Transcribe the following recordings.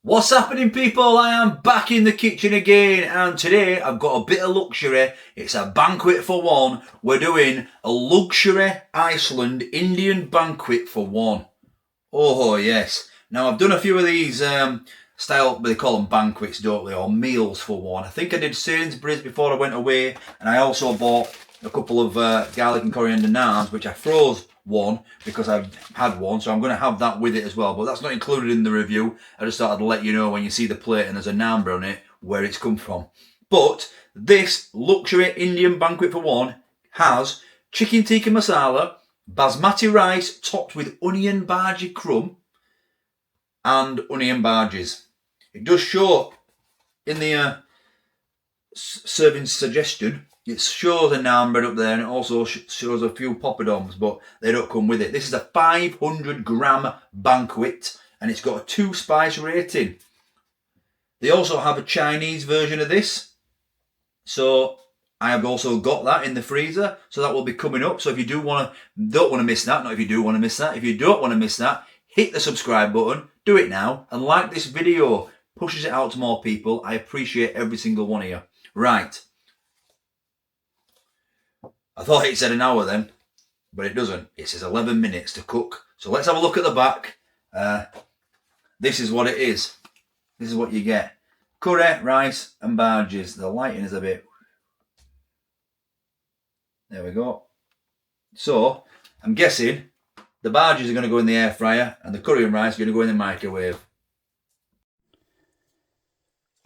What's happening, people? I am back in the kitchen again, and today I've got a bit of luxury. It's a banquet for one. We're doing a luxury Iceland Indian banquet for one. Oh yes. Now I've done a few of these style, they call them banquets, don't they, or meals for one. I think I did Sainsbury's before I went away, and I also bought a couple of garlic and coriander naans, which I froze one because I've had one, so I'm going to have that with it as well. But that's not included in the review. I just thought I'd let you know when you see the plate and there's a naan on it where it's come from. But this luxury Indian banquet for one has chicken tikka masala, basmati rice topped with onion bhaji crumb, and onion bhajis. It does show in the serving suggestion, it shows a naan bread up there, and it also shows a few poppadoms, but they don't come with it. This is a 500 gram banquet, and it's got a 2 spice rating. They also have a Chinese version of this, so I have also got that in the freezer, so that will be coming up. So if you don't want to miss that, not if you do want to miss that, if you don't want to miss that, hit the subscribe button, do it now, and like this video. Pushes it out to more people. I appreciate every single one of you. Right. I thought it said an hour then, but it doesn't. It says 11 minutes to cook. So let's have a look at the back. This is what it is. This is what you get. Curry, rice, and bhajis. The lighting is a bit... There we go. So, I'm guessing the bhajis are going to go in the air fryer, and the curry and rice are going to go in the microwave.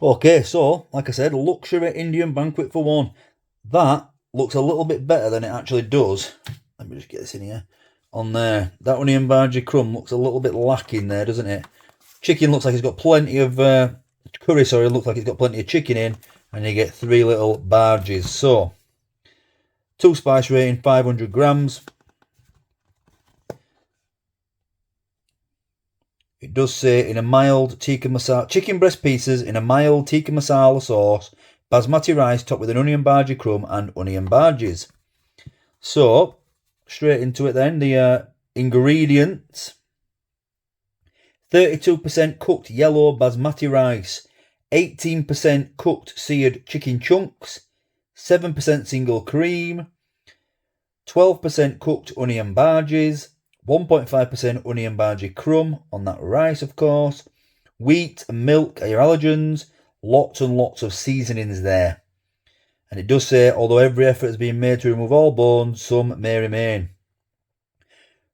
Okay, so, like I said, luxury Indian banquet for one. That looks a little bit better than it actually does. Let me just get this in here. On there, that onion bhaji crumb looks a little bit lacking there, doesn't it? Chicken looks like it's got plenty of... curry, sorry, looks like it's got plenty of chicken in. And you get 3 little bhajis. So, 2 spice rating, 500 grams. It does say in a mild tikka masala, chicken breast pieces in a mild tikka masala sauce, basmati rice topped with an onion bhaji crumb and onion bhajis. So, straight into it then, the ingredients. 32% cooked yellow basmati rice, 18% cooked seared chicken chunks, 7% single cream, 12% cooked onion bhajis, 1.5% onion bhaji crumb on that rice, of course. Wheat and milk are your allergens. Lots and lots of seasonings there. And it does say, although every effort has been made to remove all bones, some may remain.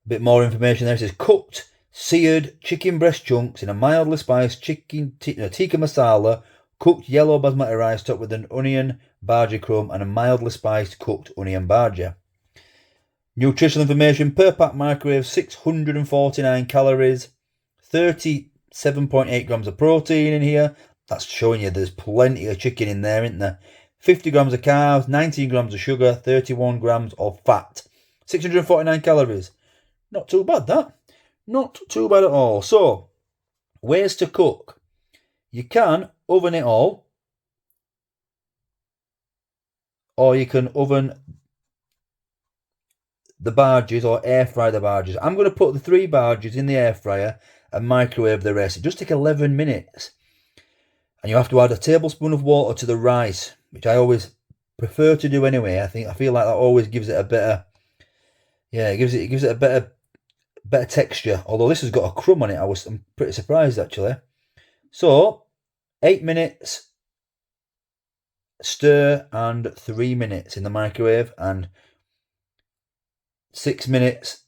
A bit more information there. It says cooked, seared chicken breast chunks in a mildly spiced chicken tikka masala, cooked yellow basmati rice topped with an onion bhaji crumb and a mildly spiced cooked onion bhaji. Nutritional information: per pack microwave, 649 calories, 37.8 grams of protein in here. That's showing you there's plenty of chicken in there, isn't there? 50 grams of carbs, 19 grams of sugar, 31 grams of fat. 649 calories. Not too bad, that. Not too bad at all. So, ways to cook. You can oven it all, or you can oven the bhajis or air fry the bhajis. I'm going to put the 3 bhajis in the air fryer and microwave the rest. It just takes 11 minutes. And you have to add a tablespoon of water to the rice, which I always prefer to do anyway. I feel like that always gives it a better, it gives it a better texture. Although this has got a crumb on it, I'm pretty surprised actually. So 8 minutes stir and 3 minutes in the microwave, and 6 minutes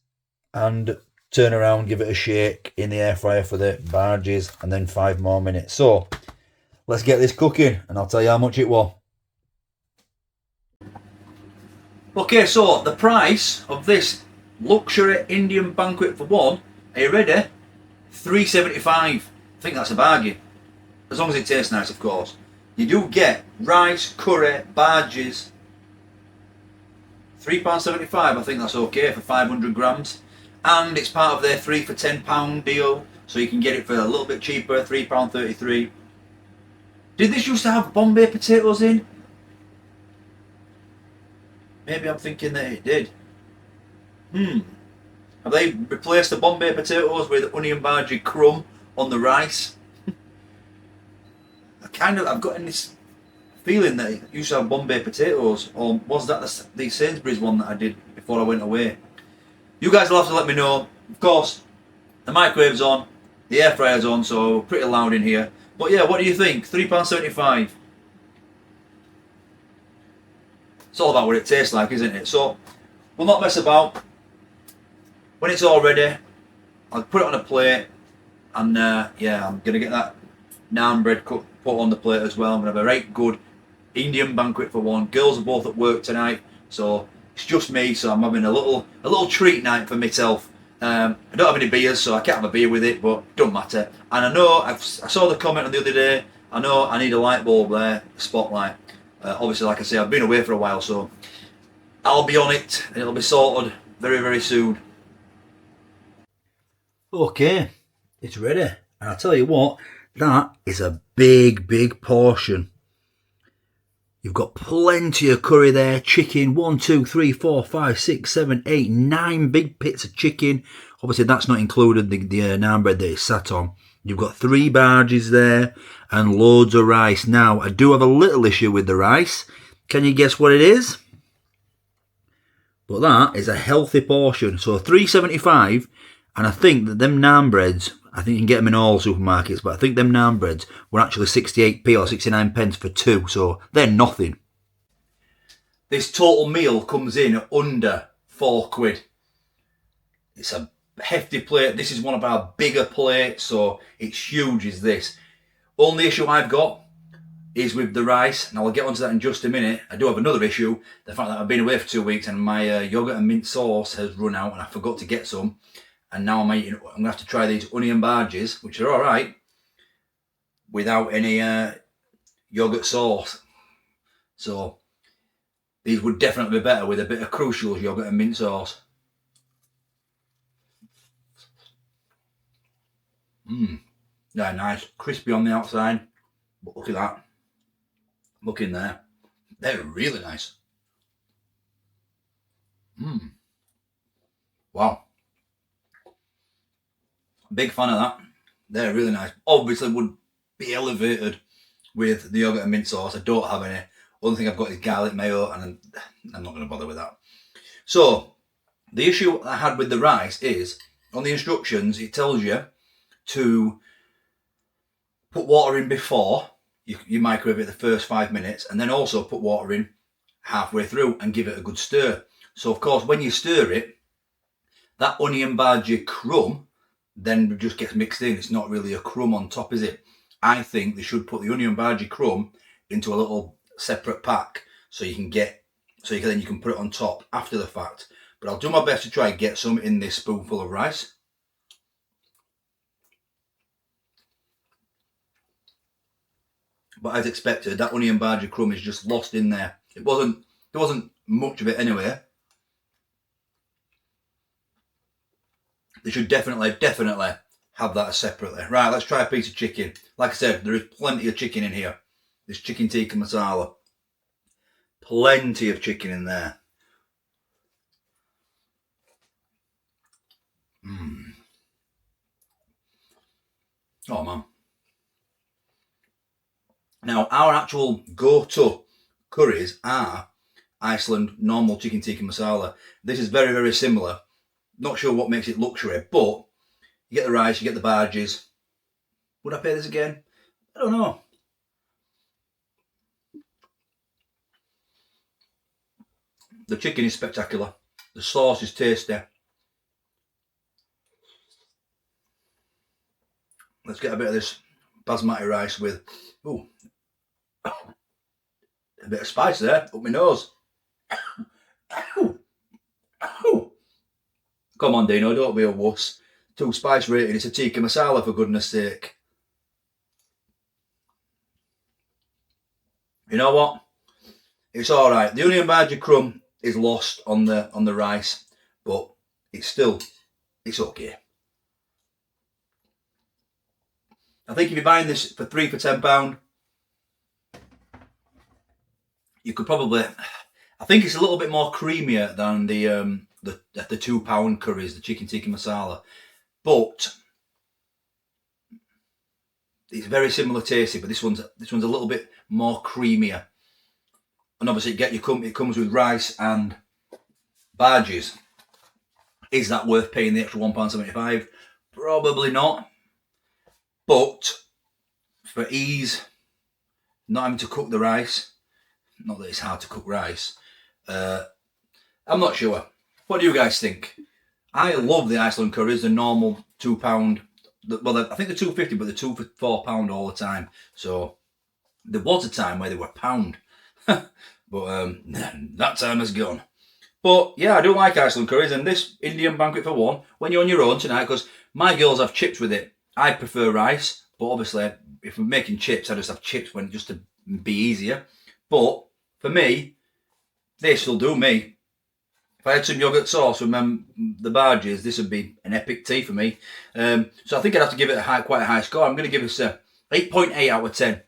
and turn around, give it a shake in the air fryer for the bhajis, and then 5 more minutes. So let's get this cooking and I'll tell you how much it was. Okay, so the price of this luxury Indian banquet for one, are you ready? $3.75. I think that's a bargain. As long as it tastes nice, of course. You do get rice, curry, bhajis. £3.75, I think that's okay for 500 grams. And it's part of their 3 for £10 deal, so you can get it for a little bit cheaper, £3.33. Did this used to have Bombay potatoes in? Maybe I'm thinking that it did. Have they replaced the Bombay potatoes with onion bhaji crumb on the rice? I've got this feeling that it used to have Bombay potatoes, or was that the Sainsbury's one that I did before I went away? You guys will have to let me know. Of course, the microwave's on, the air fryer's on, so pretty loud in here. But yeah, what do you think? £3.75. It's all about what it tastes like, isn't it? So we'll not mess about. When it's all ready, I'll put it on a plate, and yeah, I'm gonna get that naan bread put on the plate as well. I'm gonna have a right good Indian banquet for one. Girls are both at work tonight, so it's just me. So I'm having a little treat night for myself. I don't have any beers, so I can't have a beer with it, but don't matter. And I know I saw the comment on the other day. I know I need a light bulb there, a spotlight. Obviously, like I say, I've been away for a while, so I'll be on it, and it'll be sorted very, very soon. Okay, it's ready, and I'll tell you what, that is a big, big portion. You've got plenty of curry there, chicken, 1, 2, 3, 4, 5, 6, 7, 8, 9 big bits of chicken. Obviously that's not included the naan bread that it's sat on. You've got 3 barges there and loads of rice. Now, I do have a little issue with the rice. Can you guess what it is? But that is a healthy portion. So $3.75, and I think that them naan breads, I think you can get them in all supermarkets, but I think them naan breads were actually 68p or 69 pence for 2, so they're nothing. This total meal comes in at under £4. It's a hefty plate. This is one of our bigger plates, so it's huge as this. Only issue I've got is with the rice, and I'll get onto that in just a minute. I do have another issue, the fact that I've been away for 2 weeks and my yoghurt and mint sauce has run out and I forgot to get some. And now I'm going to have to try these onion barges, which are alright, without any yoghurt sauce. So these would definitely be better with a bit of Crucial's yoghurt and mint sauce. They're nice, crispy on the outside, but look at that. Look in there. They're really nice. Wow. Big fan of that. They're really nice. Obviously would be elevated with the yogurt and mint sauce. I don't have any. Only thing I've got is garlic mayo, and I'm not going to bother with that. So the issue I had with the rice is, on the instructions it tells you to put water in before you microwave it the first 5 minutes, and then also put water in halfway through and give it a good stir. So of course when you stir it, that onion bhaji crumb then just gets mixed in. It's not really a crumb on top, is it? I think they should put the onion bhaji crumb into a little separate pack so you can put it on top after the fact. But I'll do my best to try and get some in this spoonful of rice. But as expected, that onion bhaji crumb is just lost in there. There wasn't much of it anyway. They should definitely have that separately. Right, let's try a piece of chicken. Like I said, there is plenty of chicken in here. This chicken tikka masala. Plenty of chicken in there. Oh man. Now, our actual go-to curries are Iceland normal chicken tikka masala. This is very, very similar. Not sure what makes it luxury, but you get the rice, you get the barges. Would I pay this again? I don't know. The chicken is spectacular. The sauce is tasty. Let's get a bit of this basmati rice with, a bit of spice there, up my nose. Come on, Dino, don't be a wuss. 2 spice rating, it's a tikka masala, for goodness sake. You know what? It's alright. The onion bhaji crumb is lost on the rice, but it's okay. I think if you're buying this for 3 for £10, you could probably, I think it's a little bit more creamier than the £2 curries, the chicken tikka masala. But It's very similar tasty, but this one's a little bit more creamier. And obviously, it comes with rice and barges. Is that worth paying the extra £1.75? Probably not. But for ease, not having to cook the rice, not that it's hard to cook rice, I'm not sure. What do you guys think? I love the Iceland curries, the normal £2. Well, I think they're £2.50, but they're £2 for £4 all the time. So there was a time where they were £1. But that time has gone. But yeah, I do like Iceland curries, and this Indian Banquet for one, when you're on your own tonight, because my girls have chips with it. I prefer rice, but obviously if I'm making chips, I just have chips just to be easier. But for me, this will do me. If I had some yogurt sauce with the barges, this would be an epic tea for me. So I think I'd have to give it quite a high score. I'm going to give this a 8.8 out of 10.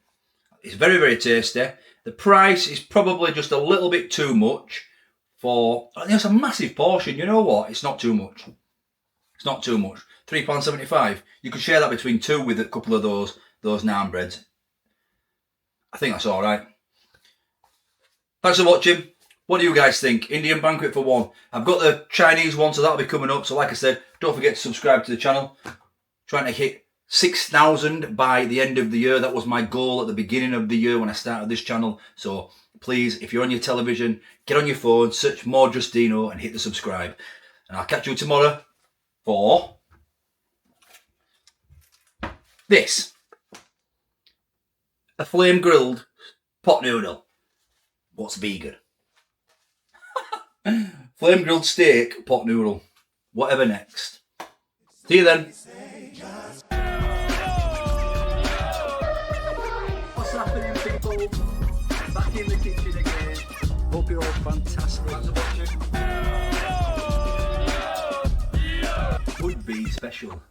It's very, very tasty. The price is probably just a little bit too much for... It's a massive portion. You know what? It's not too much. It's not too much. £3.75. You could share that between two with a couple of those naan breads. I think that's all right. Thanks for watching. What do you guys think? Indian Banquet for one. I've got the Chinese one, so that'll be coming up. So like I said, don't forget to subscribe to the channel. Trying to hit 6,000 by the end of the year. That was my goal at the beginning of the year when I started this channel. So please, if you're on your television, get on your phone, search More Justino and hit the subscribe. And I'll catch you tomorrow for this. A flame grilled pot noodle. What's vegan? Flame grilled steak, pot noodle. Whatever next. See you then. What's happening, people? Back in the kitchen again. Hope you're all fantastic. Thanks for watching. Would be special.